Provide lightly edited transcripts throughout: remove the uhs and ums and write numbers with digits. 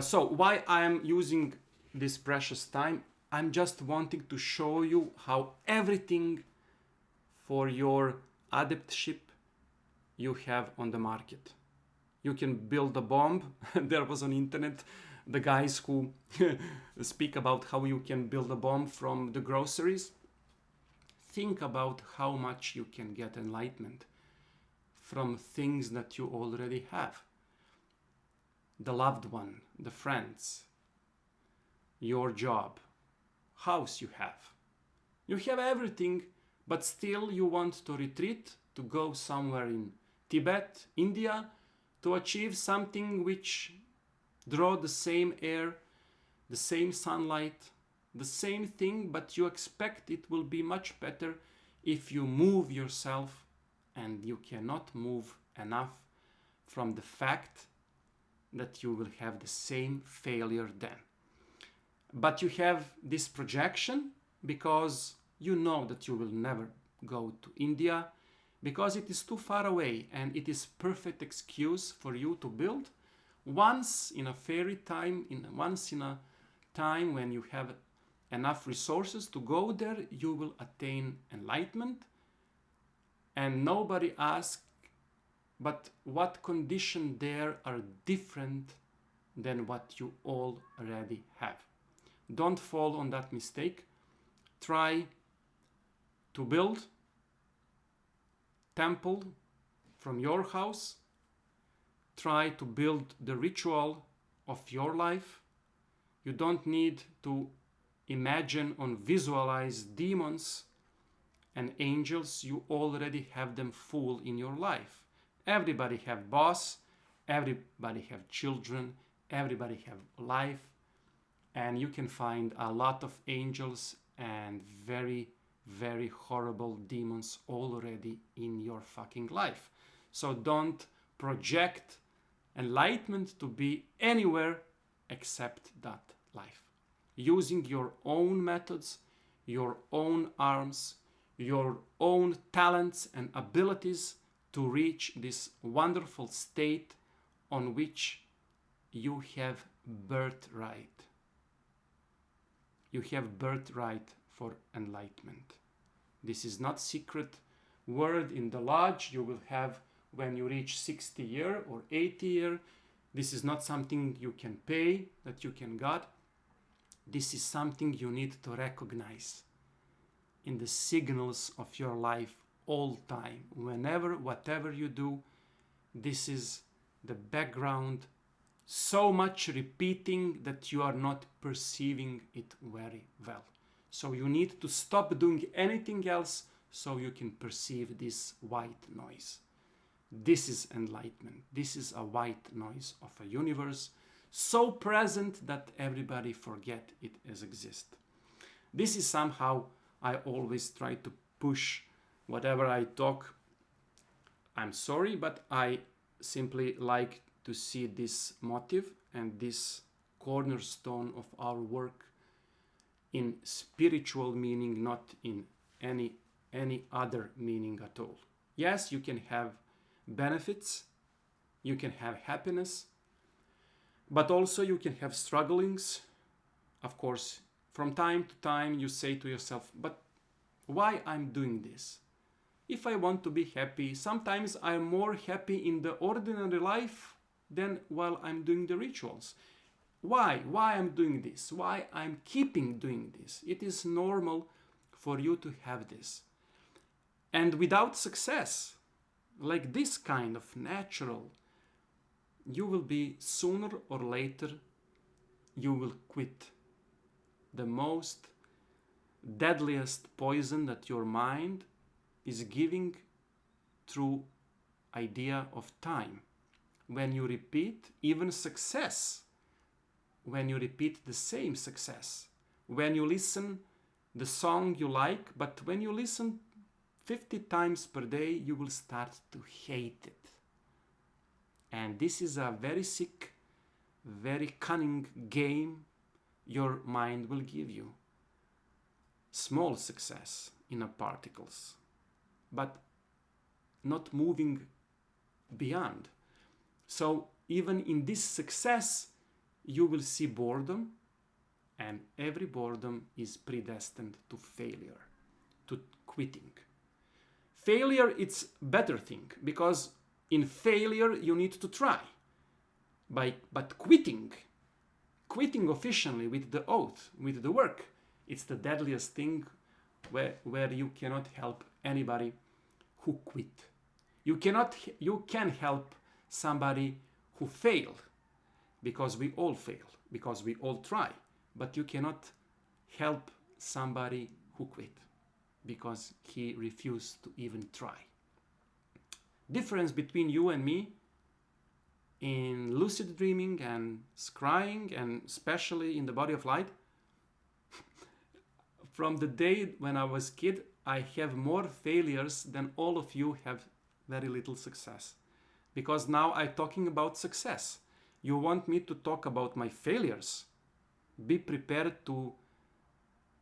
So why I'm using this precious time? I'm just wanting to show you how everything for your adeptship you have on the market. You can build a bomb. There was on internet the guys who speak about how you can build a bomb from the groceries. Think about how much you can get enlightenment from things that you already have. The loved one, the friends, your job, house you have. You have everything, but still you want to retreat, to go somewhere in Tibet, India, to achieve something which draw the same air, the same sunlight, the same thing, but you expect it will be much better if you move yourself, and you cannot move enough from the fact that you will have the same failure then. But you have this projection because you know that you will never go to India because it is too far away, and it is perfect excuse for you to build once in a fairy time, once in a time when you have enough resources to go there, you will attain enlightenment. And nobody asks, but what conditions there are different than what you already have. Don't fall on that mistake. Try to build temple from your house. Try to build the ritual of your life. You don't need to imagine or visualize demons and angels. You already have them full in your life. Everybody have boss, everybody have children, everybody have life, and you can find a lot of angels and very, very horrible demons already in your fucking life. So don't project enlightenment to be anywhere except that life. Using your own methods, your own arms, your own talents and abilities to reach this wonderful state on which you have birthright. You have birthright for enlightenment. This is not secret word in the lodge you will have when you reach 60 year or 80 year. This is not something you can pay, that you can get. This is something you need to recognize in the signals of your life all time. Whenever, whatever you do, this is the background, so much repeating that you are not perceiving it very well. So you need to stop doing anything else so you can perceive this white noise. This is enlightenment. This is a white noise of a universe so present that everybody forget it as exist. This is somehow I always try to push whatever I talk. I'm sorry, but I simply like to see this motive and this cornerstone of our work in spiritual meaning, not in any other meaning at all. Yes, you can have benefits, you can have happiness, but also you can have strugglings. Of course, from time to time you say to yourself, but why I'm doing this? If I want to be happy, sometimes I'm more happy in the ordinary life than while I'm doing the rituals. Why? Why I'm doing this? Why I'm keeping doing this? It is normal for you to have this. And without success, like this kind of natural, you will be sooner or later, you will quit. The most deadliest poison that your mind is giving through idea of time. When you repeat even success, when you repeat the same success, when you listen the song you like, but when you listen 50 times per day, you will start to hate it. And this is a very sick, very cunning game your mind will give you. Small success in a particles, but not moving beyond. So even in this success, you will see boredom, and every boredom is predestined to failure, to quitting. Failure, it's better thing, because in failure you need to try. But quitting officially with the oath, with the work, it's the deadliest thing where you cannot help anybody who quit. You can help somebody who failed, because we all fail, because we all try, but you cannot help somebody who quit because he refused to even try. Difference between you and me in lucid dreaming and scrying, and especially in the body of light, from the day when I was kid, I have more failures than all of you have very little success. Because now I'm talking about success. You want me to talk about my failures? Be prepared to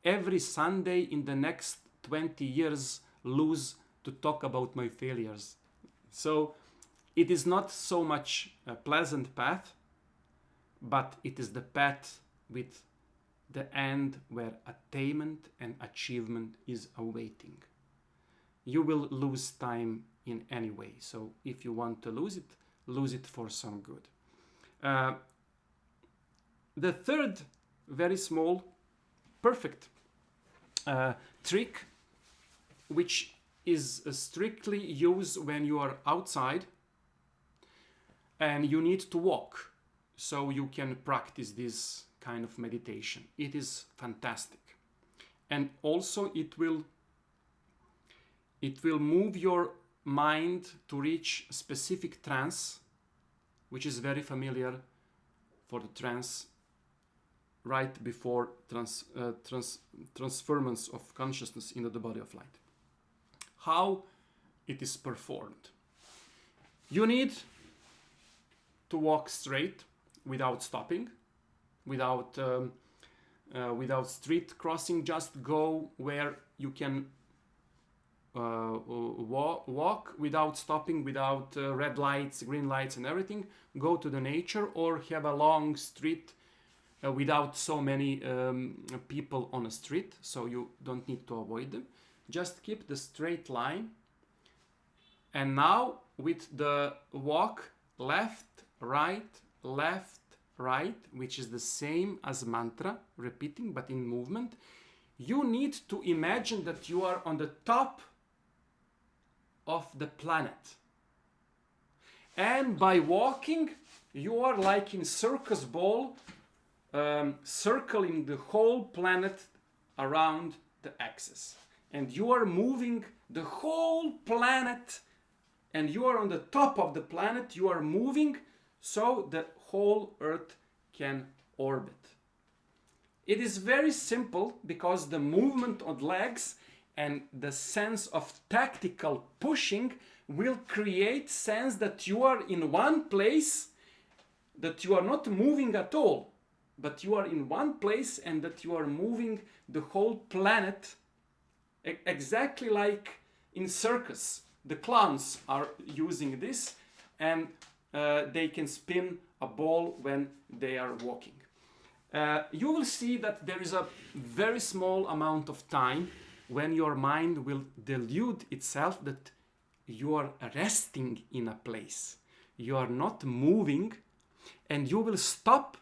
every Sunday in the next 20 years lose to talk about my failures. So it is not so much a pleasant path, but it is the path with the end where attainment and achievement is awaiting. You will lose time in any way. So if you want to lose it for some good. The third, very small, perfect trick, which is strictly used when you are outside and you need to walk, so you can practice this kind of meditation. It is fantastic. And also it will move your mind to reach specific trance, which is very familiar for the trance right before transference of consciousness into the body of light. How it is performed. You need to walk straight without stopping, without street crossing. Just go where you can walk without stopping, without red lights, green lights and everything. Go to the nature, or have a long street without so many people on a street, so you don't need to avoid them. Just keep the straight line. And now with the walk left, right, which is the same as mantra, repeating but in movement, you need to imagine that you are on the top of the planet. And by walking, you are like in circus ball, circling the whole planet around the axis. And you are moving the whole planet, and you are on the top of the planet. You are moving so the whole Earth can orbit. It is very simple, because the movement of legs and the sense of tactical pushing will create sense that you are in one place, that you are not moving at all, but you are in one place, and that you are moving the whole planet, exactly like in circus. The clowns are using this, and they can spin a ball when they are walking. You will see that there is a very small amount of time when your mind will delude itself that you are resting in a place. You are not moving, and you will stop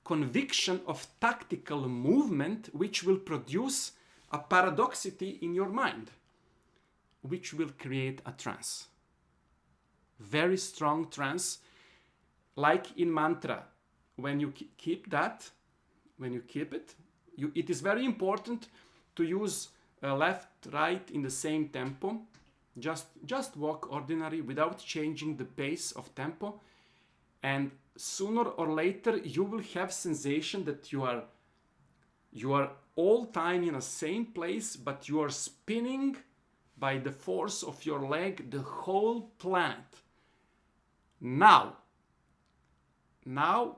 conviction of tactical movement, which will produce a paradoxicity in your mind, which will create a trance. Very strong trance, like in mantra. When you keep that, when you keep it, it is very important to use left, right in the same tempo. Just walk ordinary without changing the pace of tempo, and sooner or later you will have sensation that you are all time in the same place, but you are spinning by the force of your leg the whole planet. Now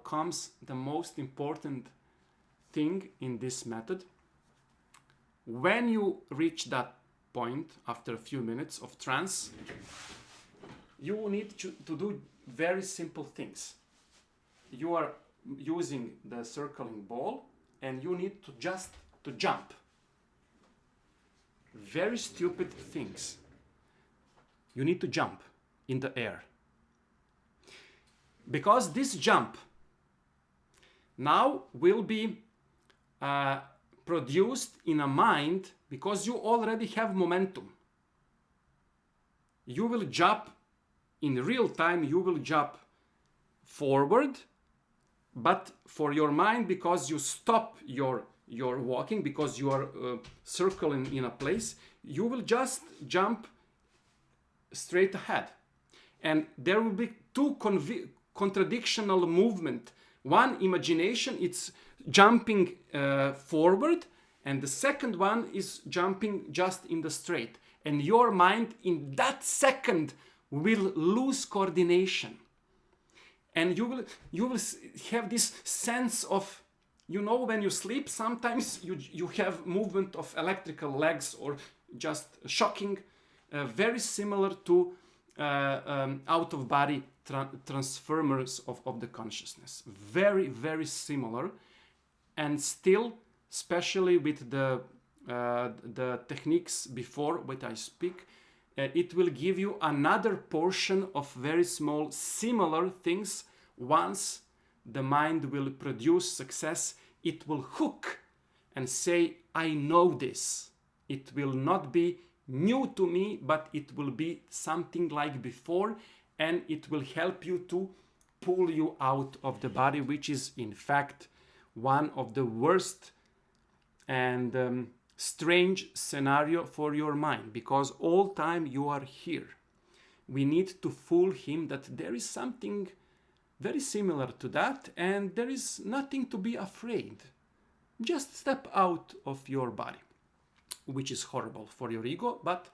comes the most important thing in this method. When you reach that point after a few minutes of trance, you need to do very simple things. You are using the circling ball, and you need to just to jump. Very stupid things. You need to jump in the air. Because this jump now will be produced in a mind, because you already have momentum. You will jump in real time, you will jump forward, but for your mind, because you stop your walking, because you are circling in a place, you will just jump straight ahead. And there will be two contradictional movement. One, imagination, it's jumping forward, and the second one is jumping just in the straight. And your mind in that second will lose coordination. And you will have this sense of, when you sleep, sometimes you have movement of electrical legs or just shocking, very similar to out-of-body transformers of the consciousness. Very, very similar. And still, especially with the techniques before what I speak, it will give you another portion of very small similar things. Once the mind will produce success, it will hook and say, I know this. It will not be new to me, but it will be something like before, and it will help you to pull you out of the body, which is in fact one of the worst and strange scenario for your mind, because all time you are here. We need to fool him that there is something very similar to that, and there is nothing to be afraid. Just step out of your body, which is horrible for your ego, but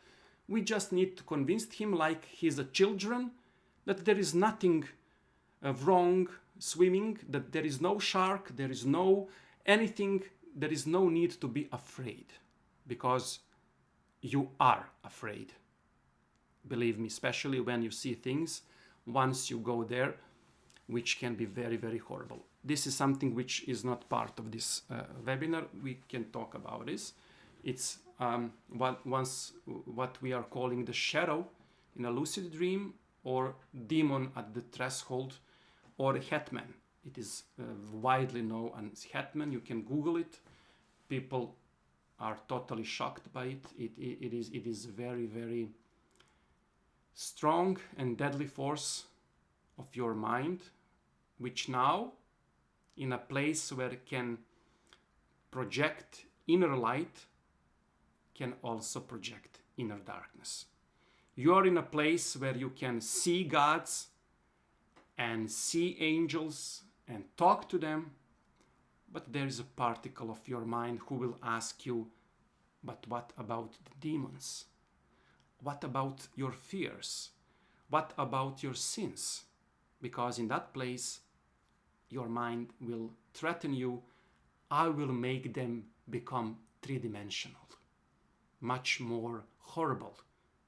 we just need to convince him, like he's a children, that there is nothing wrong swimming, that there is no shark, there is no anything, there is no need to be afraid, because you are afraid. Believe me, especially when you see things, once you go there, which can be very, very horrible. This is something which is not part of this webinar. We can talk about this. It's what we are calling the shadow in a lucid dream, or demon at the threshold, or hetman. It is widely known as hetman. You can Google it. People are totally shocked by it. It is very, very strong and deadly force of your mind, which now, in a place where it can project inner light, can also project inner darkness. You are in a place where you can see gods and see angels and talk to them, but there is a particle of your mind who will ask you, but what about the demons? What about your fears? What about your sins? Because in that place, your mind will threaten you. I will make them become three-dimensional, much more horrible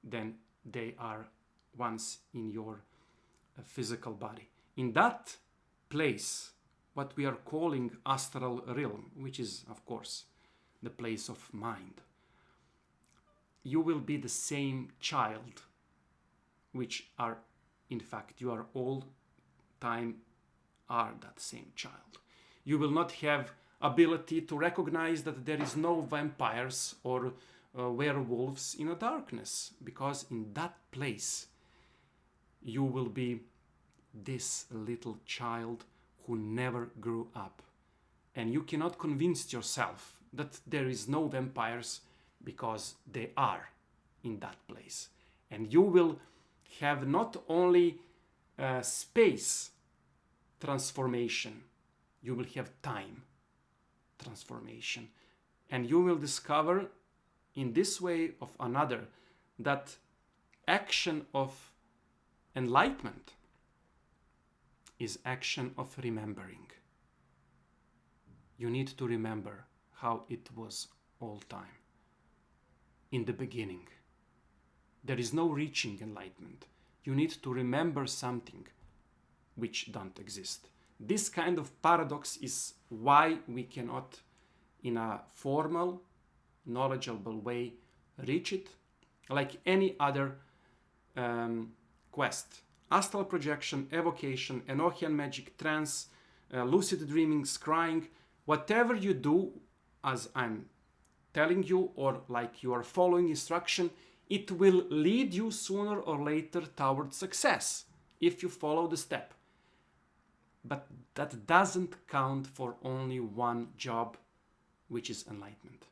than they are once in your physical body. In that place, what we are calling astral realm, which is, of course, the place of mind, you will be the same child, which are, in fact, you are all time are that same child. You will not have ability to recognize that there is no vampires or werewolves in the darkness, because in that place you will be this little child who never grew up, and you cannot convince yourself that there is no vampires, because they are in that place. And you will have not only space transformation, you will have time transformation, and you will discover in this way of another that action of enlightenment is action of remembering. You need to remember how it was all time in the beginning. There is no reaching enlightenment. You need to remember something which don't exist. This kind of paradox is why we cannot, in a formal, knowledgeable way, reach it, like any other quest. Astral projection, evocation, Enochian magic, trance, lucid dreaming, scrying, whatever you do, as I'm telling you, or like you are following instruction, it will lead you sooner or later towards success if you follow the step. But that doesn't count for only one job, which is enlightenment.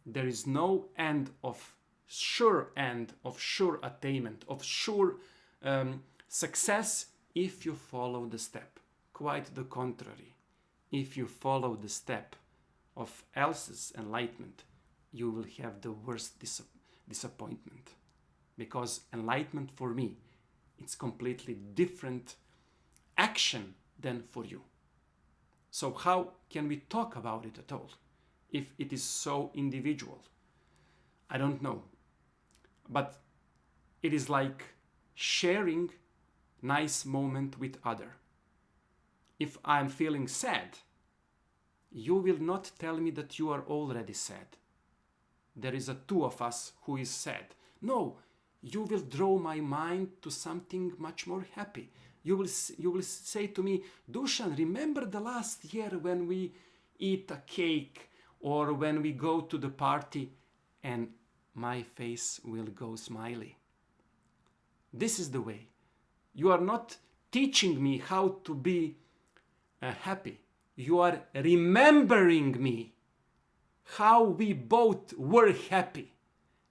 There is no end of sure attainment, of sure success if you follow the step. Quite the contrary. If you follow the step of else's enlightenment, you will have the worst disappointment. Because enlightenment for me, it's completely different action than for you. So how can we talk about it at all if it is so individual? I don't know. But it is like sharing nice moment with other. If I'm feeling sad, you will not tell me that you are already sad. There is a two of us who is sad. No, you will draw my mind to something much more happy. You will say to me, Dusan, remember the last year when we eat a cake or when we go to the party, and my face will go smiley. This is the way. You are not teaching me how to be happy. You are remembering me how we both were happy.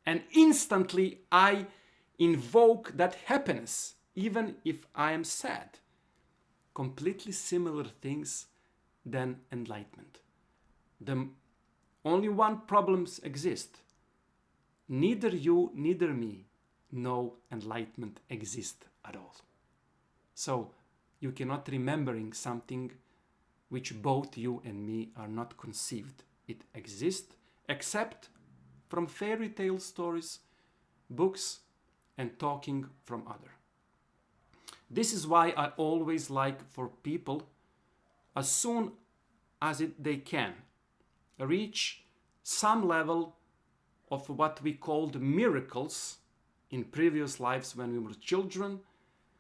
And instantly I invoke that happiness, even if I am sad. Completely similar things than enlightenment. The only one problems exist. Neither you, neither me know enlightenment exists at all. So you cannot remembering something which both you and me are not conceived. It exists, except from fairy tale stories, books, and talking from other. This is why I always like for people, as soon as they can, reach some level of what we called miracles in previous lives when we were children,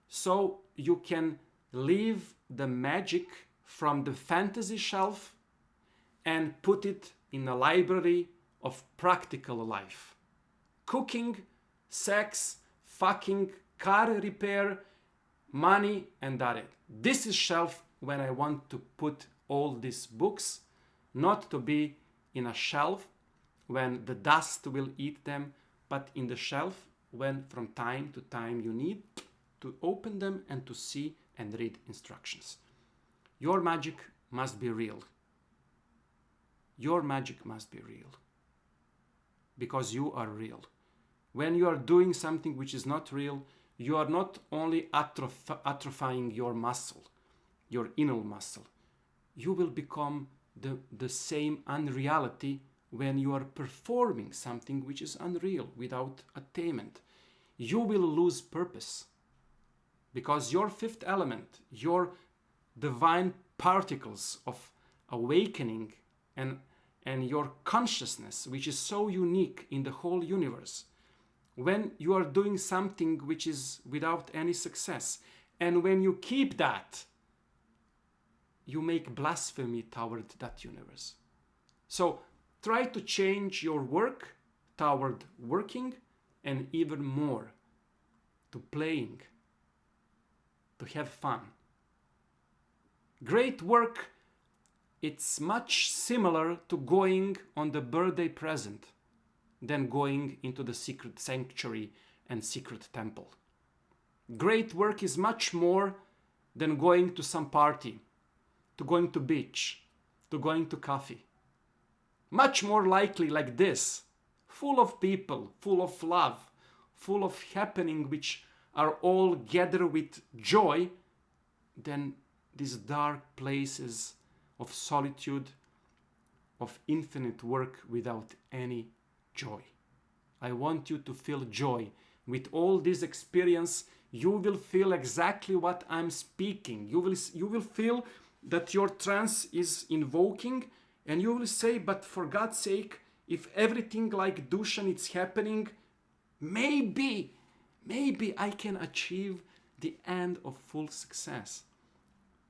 so you can leave the magic from the fantasy shelf and put it in a library of practical life. Cooking, sex, fucking, car repair, money, and that it. This is shelf when I want to put all these books, not to be in a shelf when the dust will eat them, but in the shelf when from time to time you need to open them and to see and read instructions. Your magic must be real. Your magic must be real. Because you are real. When you are doing something which is not real, you are not only atrophying your muscle, your inner muscle. You will become the same unreality when you are performing something which is unreal, without attainment. You will lose purpose. Because your fifth element, your divine particles of awakening and your consciousness, which is so unique in the whole universe, when you are doing something which is without any success, and when you keep that, you make blasphemy toward that universe. So try to change your work toward working, and even more to playing, to have fun. Great work, it's much similar to going on the birthday present than going into the secret sanctuary and secret temple. Great work is much more than going to some party, to going to beach, to going to coffee. Much more likely like this, full of people, full of love, full of happening which are all gathered with joy, than these dark places of solitude, of infinite work without any joy. I want you to feel joy with all this experience, you will feel exactly what I'm speaking. You will feel that your trance is invoking, and you will say, but for God's sake, if everything like Dushan is happening, maybe I can achieve the end of full success.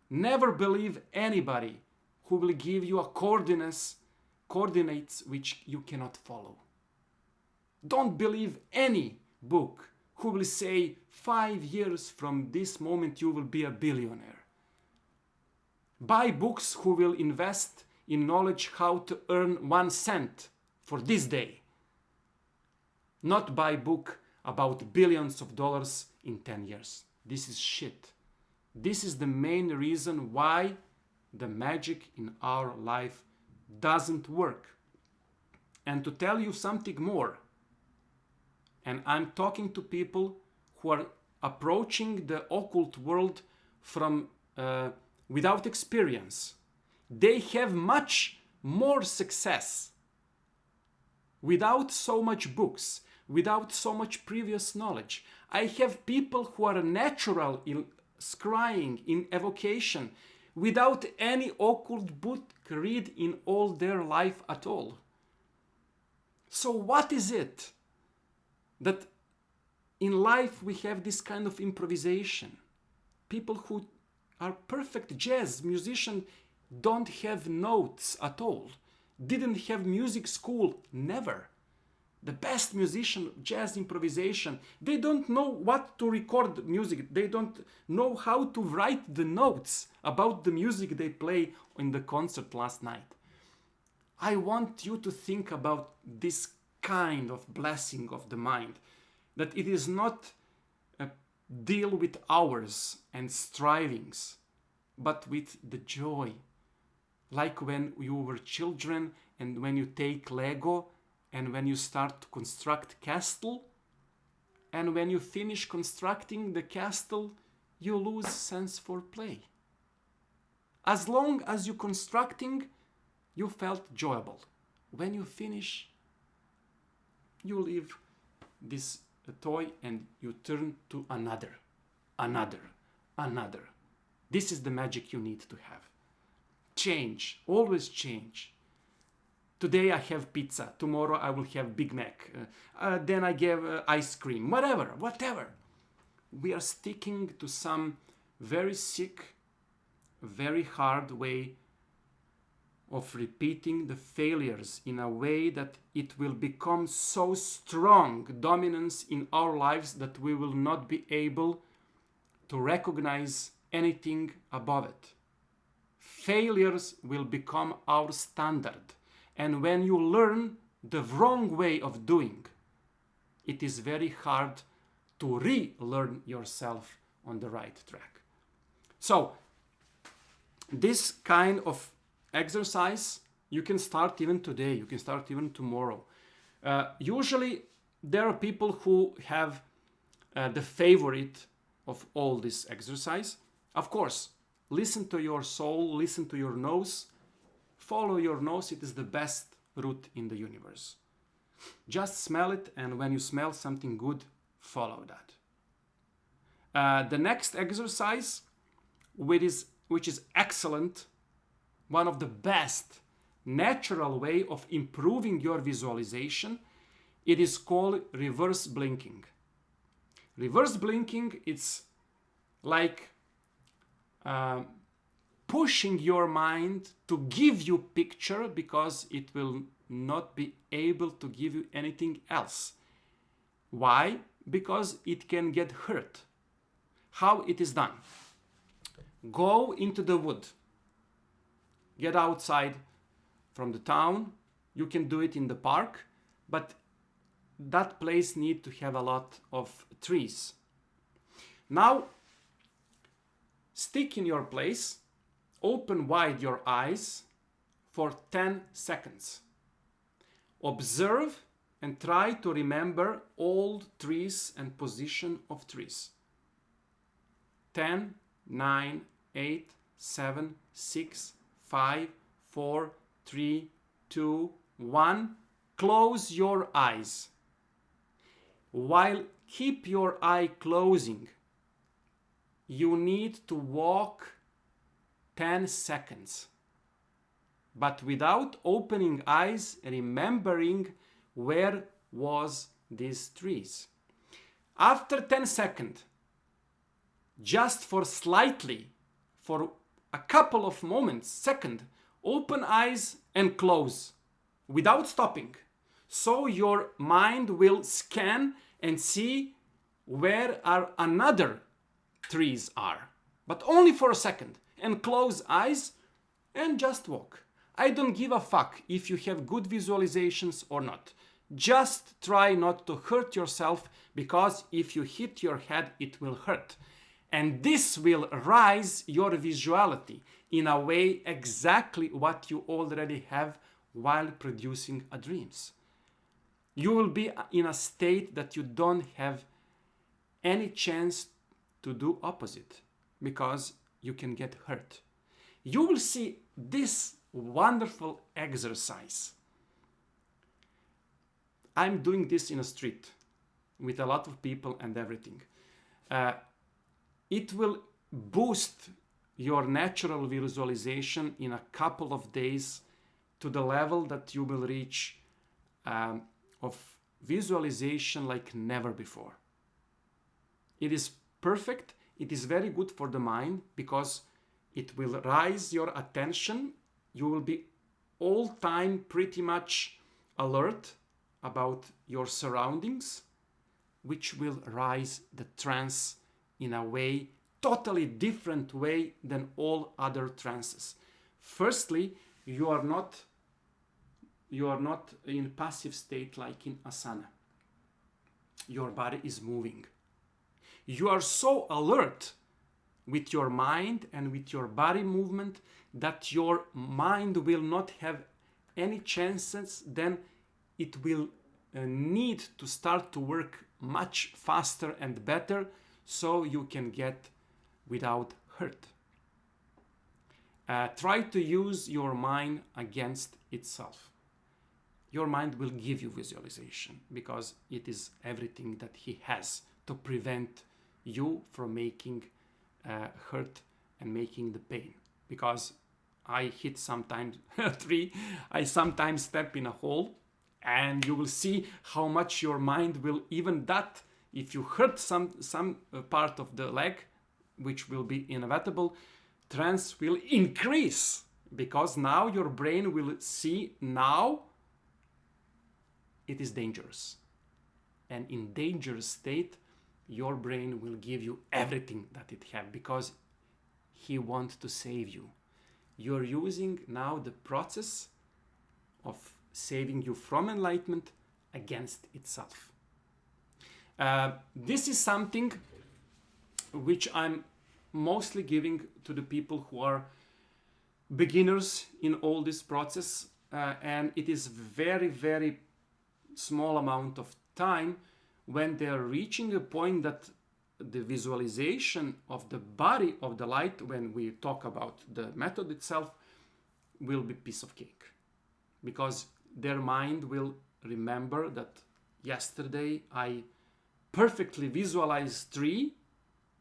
Never believe anybody who will give you coordinates which you cannot follow. Don't believe any book who will say 5 years from this moment you will be a billionaire. Buy books who will invest in knowledge how to earn 1 cent for this day. Not buy book about billions of dollars in 10 years. This is shit. This is the main reason why the magic in our life doesn't work. And to tell you something more, and I'm talking to people who are approaching the occult world from without experience. They have much more success without so much books, without so much previous knowledge. I have people who are natural in scrying, in evocation, without any occult book read in all their life at all. So what is it that in life we have this kind of improvisation? People who are perfect jazz musicians don't have notes at all, didn't have music school, never. The best musician, jazz improvisation, they don't know what to record music. They don't know how to write the notes about the music they play in the concert last night. I want you to think about this kind of blessing of the mind, that it is not a deal with hours and strivings, but with the joy. Like when you were children and when you take Lego and when you start to construct castle, and when you finish constructing the castle, you lose sense for play. As long as you're constructing, you felt enjoyable. When you finish, you leave this toy and you turn to another. This is the magic you need to have. Change, always change. Today I have pizza, tomorrow I will have Big Mac, then I give ice cream, whatever. We are sticking to some very sick, very hard way of repeating the failures in a way that it will become so strong dominance in our lives that we will not be able to recognize anything above it. Failures will become our standard. And when you learn the wrong way of doing, it is very hard to relearn yourself on the right track. So, this kind of exercise, you can start even today, you can start even tomorrow. Usually, there are people who have the favorite of all this exercise. Of course, listen to your soul, listen to your nose. Follow your nose, it is the best route in the universe. Just smell it, and when you smell something good, follow that. The next exercise, which is excellent, one of the best natural way of improving your visualization, it is called reverse blinking. Reverse blinking, it's like pushing your mind to give you picture because it will not be able to give you anything else. Why? Because it can get hurt. How it is done? Go into the wood. Get outside from the town. You can do it in the park, but that place needs to have a lot of trees. Now, stick in your place. Open wide your eyes for 10 seconds. Observe and try to remember all trees and position of trees. 10, 9, 8, 7, 6, 5, 4, 3, 2, 1. Close your eyes. While keep your eye closing, you need to walk 10 seconds, but without opening eyes, remembering where was these trees. After 10 seconds, just for a couple of moments, open eyes and close without stopping. So your mind will scan and see where are another trees are, but only for a second, and close eyes and just walk. I don't give a fuck if you have good visualizations or not. Just try not to hurt yourself, because if you hit your head, it will hurt. And this will rise your visuality in a way exactly what you already have while producing a dreams. You will be in a state that you don't have any chance to do opposite, because you can get hurt. You will see this wonderful exercise. I'm doing this in a street with a lot of people and everything. It will boost your natural visualization in a couple of days to the level that you will reach of visualization like never before. It is perfect. It is very good for the mind because it will raise your attention. You will be all time pretty much alert about your surroundings, which will rise the trance in a way, totally different way than all other trances. Firstly, you are not in passive state like in asana. Your body is moving. You are so alert with your mind and with your body movement that your mind will not have any chances. Then it will need to start to work much faster and better, so you can get without hurt. Try to use your mind against itself. Your mind will give you visualization because it is everything that he has to prevent you from making hurt and making the pain. Because I hit sometimes a tree, I sometimes step in a hole, and you will see how much your mind will, even that, if you hurt some part of the leg, which will be inevitable, trance will increase, because now your brain will see now it is dangerous. And in dangerous state, your brain will give you everything that it has, because he wants to save you. You're using now the process of saving you from enlightenment against itself. This is something which I'm mostly giving to the people who are beginners in all this process, and it is very, very small amount of time when they are reaching a point that the visualization of the body of the light, when we talk about the method itself, will be piece of cake, because their mind will remember that yesterday I perfectly visualized tree.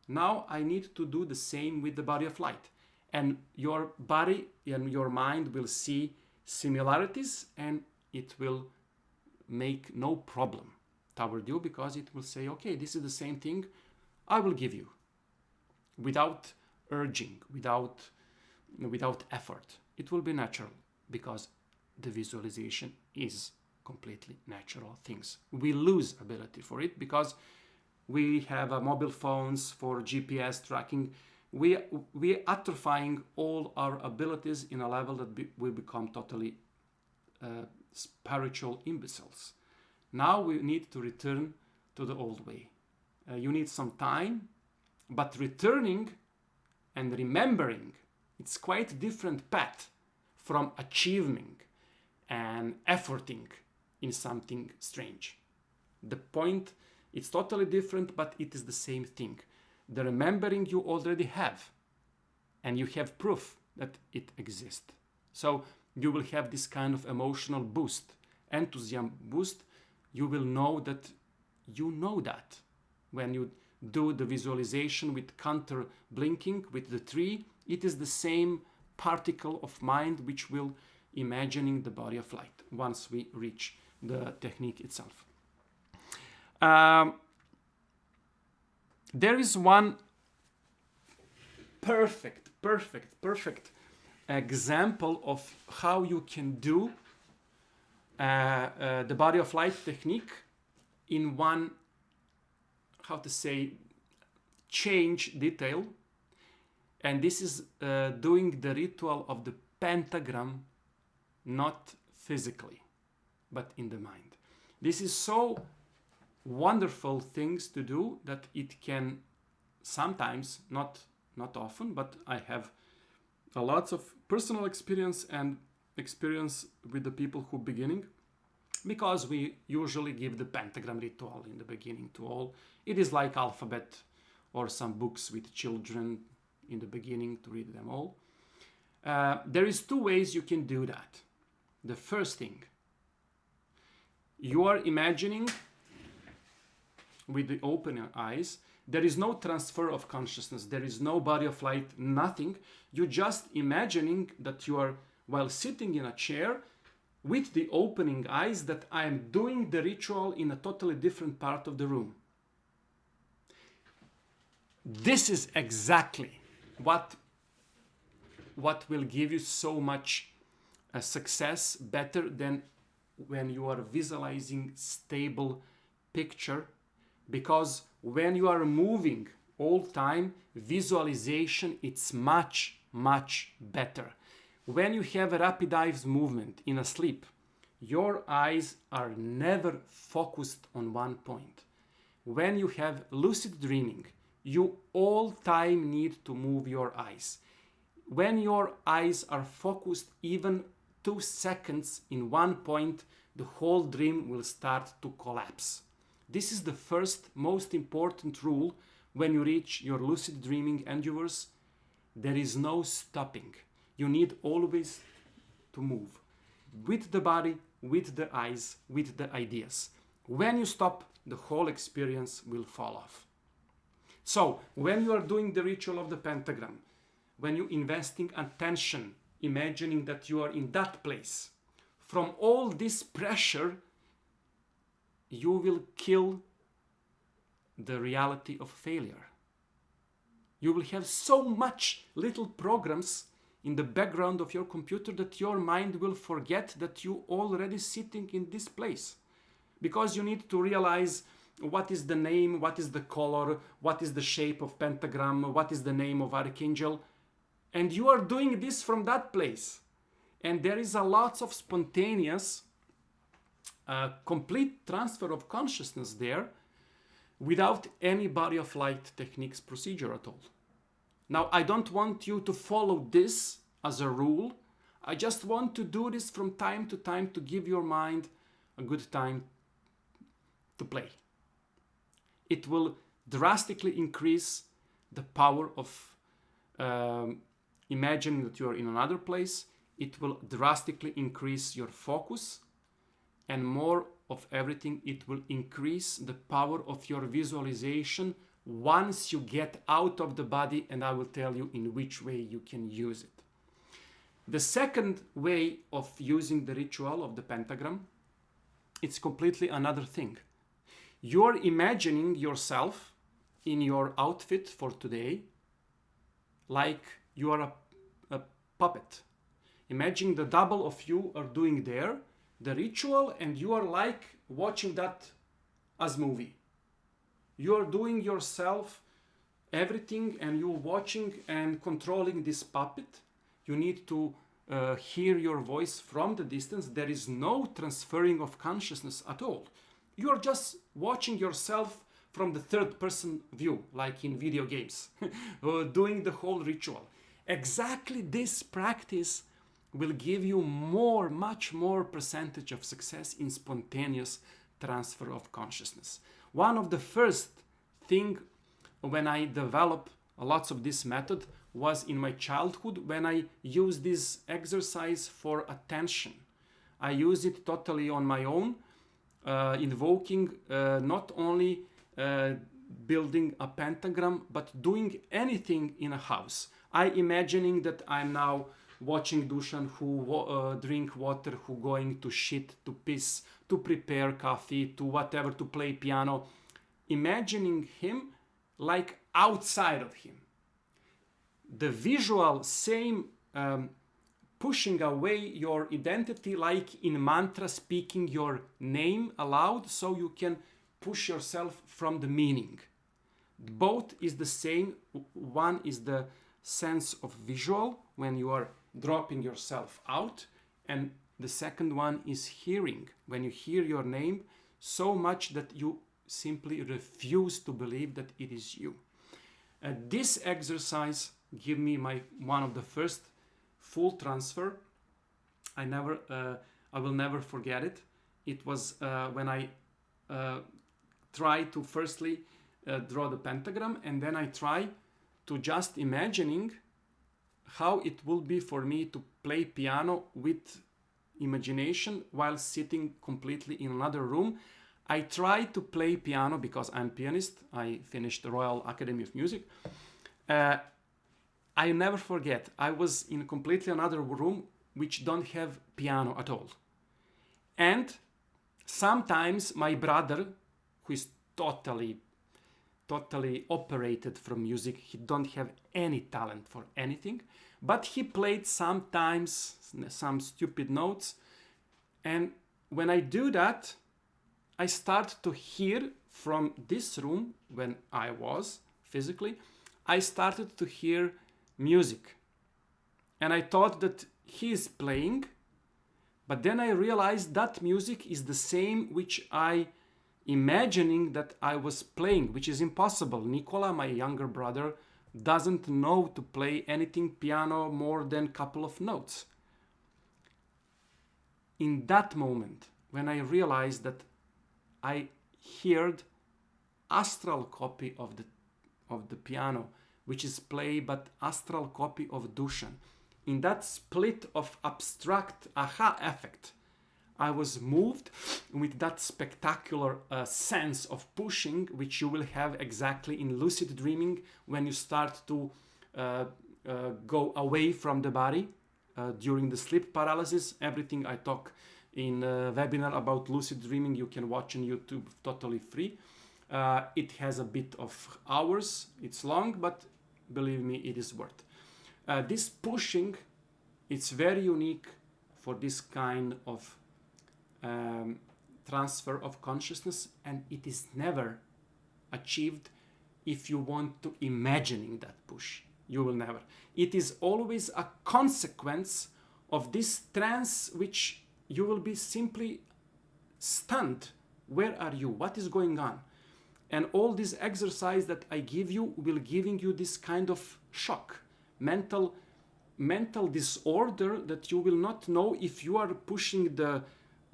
Now I need to do the same with the body of light, and your body and your mind will see similarities, and it will make no problem toward you, because it will say, okay, this is the same thing I will give you, without urging, without effort. It will be natural, because the visualization is completely natural things. We lose ability for it because we have mobile phones for GPS tracking. We atrophying all our abilities in a level that we become totally spiritual imbeciles. Now we need to return to the old way. You need some time, but returning and remembering, it's quite different path from achieving and efforting in something strange. The point, it's totally different, but it is the same thing. The remembering you already have, and you have proof that it exists. So you will have this kind of emotional boost, enthusiasm boost. You will know that you know that when you do the visualization with counter blinking with the tree, it is the same particle of mind which will imagining the body of light once we reach the technique itself. There is one perfect example of how you can do the body of light technique in one, how to say, change detail. And this is doing the ritual of the pentagram, not physically, but in the mind. This is so wonderful things to do that it can sometimes, not often, but I have a lot of personal experience and experience with the people who beginning, because we usually give the pentagram ritual in the beginning to all. It is like alphabet or some books with children in the beginning to read them all. There is two ways you can do that. The first thing, you are imagining with the open eyes. There is no transfer of consciousness. There is no body of light, nothing. You're just imagining that you are, while sitting in a chair with the opening eyes, that I am doing the ritual in a totally different part of the room. This is exactly what will give you so much success, better than when you are visualizing stable picture, because when you are moving all time, visualization, it's much better. When you have a rapid eyes movement in a sleep, your eyes are never focused on one point. When you have lucid dreaming, you all time need to move your eyes. When your eyes are focused even 2 seconds in one point, the whole dream will start to collapse. This is the first most important rule when you reach your lucid dreaming endeavors. There is no stopping. You need always to move with the body, with the eyes, with the ideas. When you stop, the whole experience will fall off. So when you are doing the ritual of the pentagram, when you're investing attention, imagining that you are in that place, from all this pressure, you will kill the reality of failure. You will have so much little programs in the background of your computer that your mind will forget that you already sitting in this place. Because you need to realize what is the name, what is the color, what is the shape of pentagram, what is the name of archangel. And you are doing this from that place. And there is a lot of spontaneous complete transfer of consciousness there without any body of light techniques procedure at all. Now, I don't want you to follow this as a rule. I just want to do this from time to time to give your mind a good time to play. It will drastically increase the power of imagining that you are in another place. It will drastically increase your focus. And more of everything, it will increase the power of your visualization once you get out of the body, and I will tell you in which way you can use it. The second way of using the ritual of the pentagram, it's completely another thing. You're imagining yourself in your outfit for today like you are a puppet. Imagine the double of you are doing there the ritual, and you are like watching that as movie. You are doing yourself everything, and you're watching and controlling this puppet. You need to hear your voice from the distance. There is no transferring of consciousness at all. You are just watching yourself from the third person view, like in video games, doing the whole ritual. Exactly this practice will give you much more percentage of success in spontaneous transfer of consciousness. One of the first thing when I developed lots of this method was in my childhood, when I used this exercise for attention. I use it totally on my own, invoking not only building a pentagram, but doing anything in a house. I imagining that I'm now watching Dushan who drink water, who going to shit, to piss, to prepare coffee, to whatever, to play piano. Imagining him like outside of him. The visual same pushing away your identity, like in mantra, speaking your name aloud so you can push yourself from the meaning. Both is the same. One is the sense of visual when you are dropping yourself out, and the second one is hearing, when you hear your name so much that you simply refuse to believe that it is you. This exercise gave me one of the first full transfer. I will never forget it. It was when I tried to firstly draw the pentagram, and then I try to just imagining how it will be for me to play piano with imagination while sitting completely in another room. I try to play piano because I'm pianist. I finished the Royal Academy of Music. I never forget, I was in completely another room which don't have piano at all. And sometimes my brother, who is totally operated from music, he don't have any talent for anything, but he played sometimes some stupid notes. And when I do that, I start to hear from this room, when I was physically, I started to hear music. And I thought that he is playing, but then I realized that music is the same which I imagining that I was playing, which is impossible. Nicola, my younger brother, doesn't know to play anything piano more than a couple of notes. In that moment, when I realized that I heard astral copy of the piano, which is played but astral copy of Dushan. In that split of abstract aha effect, I was moved with that spectacular sense of pushing, which you will have exactly in lucid dreaming when you start to go away from the body during the sleep paralysis. Everything I talk in a webinar about lucid dreaming you can watch on YouTube totally free. It has a bit of hours, it's long, but believe me, it is worth. This pushing, it's very unique for this kind of transfer of consciousness, and it is never achieved if you want to imagining that push. You will never. It is always a consequence of this trance, which you will be simply stunned. Where are you? What is going on? And all this exercise that I give you will giving you this kind of shock, mental disorder, that you will not know if you are pushing the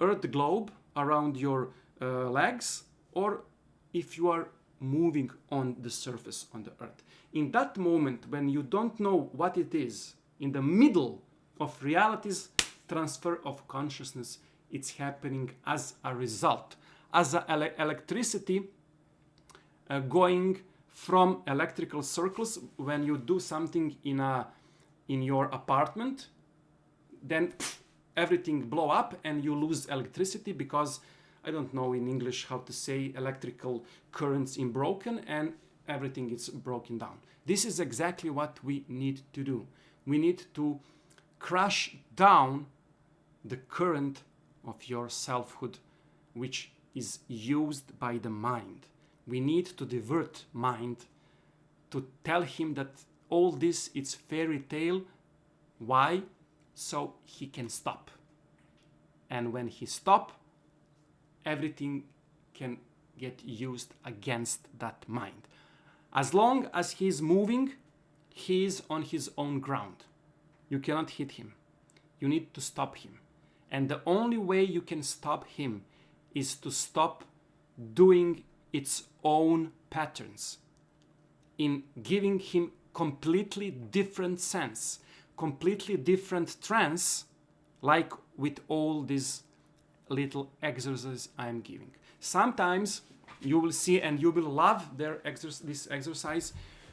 earth globe around your legs or if you are moving on the surface on the earth. In that moment when you don't know what it is, in the middle of reality's transfer of consciousness, it's happening as a result, as electricity going from electrical circles. When you do something in your apartment, then everything blow up and you lose electricity because I don't know in English how to say electrical currents in broken, and everything is broken down. This is exactly what we need to do. We need to crush down the current of your selfhood, which is used by the mind. We need to divert mind to tell him that all this is fairy tale. Why? So he can stop. And when he stop, everything can get used against that mind. As long as he's moving, he is on his own ground. You cannot hit him. You need to stop him. And the only way you can stop him is to stop doing its own patterns, in giving him completely different sense, completely different trance, like with all these little exercises I'm giving. Sometimes you will see, and you will love this exercise.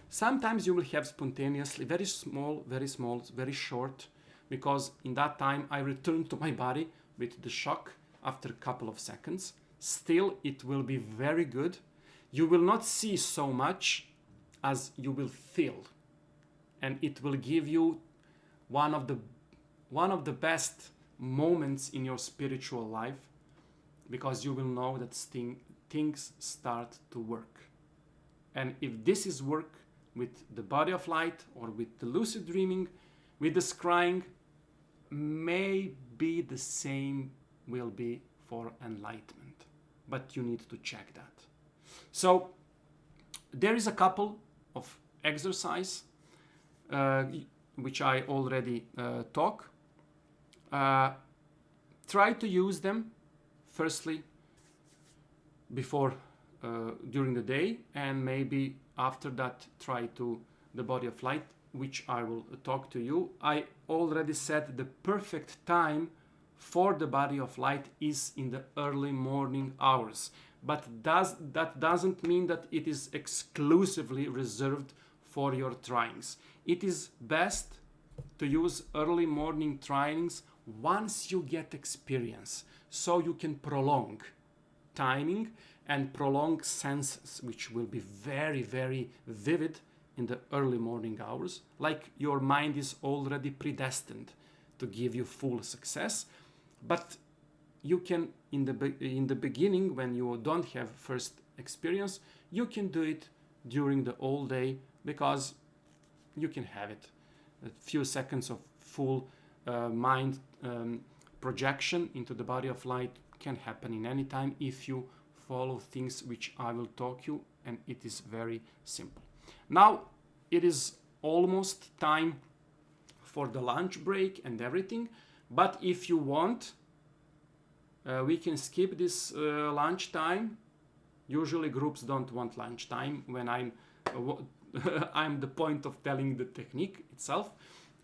Sometimes you will have spontaneously very small, very short, because in that time I return to my body with the shock after a couple of seconds. Still, it will be very good. You will not see so much as you will feel, and it will give you one of the best moments in your spiritual life, because you will know that things start to work. And if this is work with the body of light or with the lucid dreaming, with the scrying, maybe the same will be for enlightenment, but you need to check that. So there is a couple of exercise which I already talk. Try to use them firstly before during the day, and maybe after that try to the body of light, which I will talk to you. I already said the perfect time for the body of light is in the early morning hours, but that doesn't mean that it is exclusively reserved for your trainings. It is best to use early morning trainings once you get experience, so you can prolong timing and prolong senses, which will be very, very vivid in the early morning hours, like your mind is already predestined to give you full success. But you can, in the beginning, when you don't have first experience, you can do it during the whole day, because you can have it. A few seconds of full mind projection into the body of light can happen in any time if you follow things which I will talk you, and it is very simple. Now it is almost time for the lunch break and everything, but if you want, we can skip this lunch time. Usually groups don't want lunch time when I'm the point of telling the technique itself.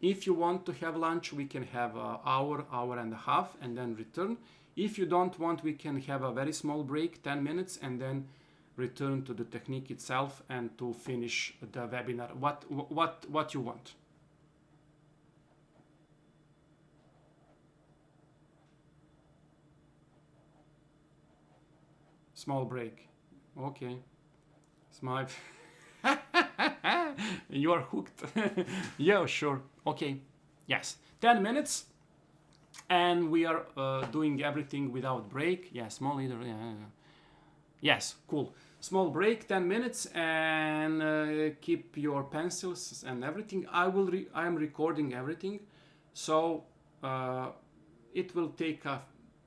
If you want to have lunch, we can have an hour and a half, and then return. If you don't want, we can have a very small break, 10 minutes, and then return to the technique itself and to finish the webinar. What you want? Small break. Okay. Small. You are hooked. Yeah, sure. Okay. Yes. 10 minutes. And we are doing everything without break. Yeah, small leader. Yeah. Yes, cool. Small break, 10 minutes, and keep your pencils and everything. I am recording everything, so it will take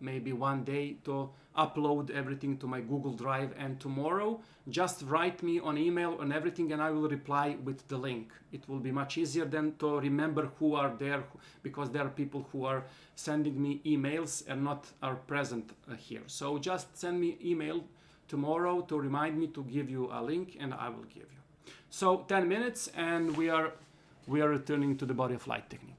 maybe one day to upload everything to my Google Drive, and tomorrow just write me on email on everything and I will reply with the link. It will be much easier than to remember who are there, because there are people who are sending me emails and not are present here. So just send me email tomorrow to remind me to give you a link, and I will give you. So 10 minutes and we are returning to the body of light technique.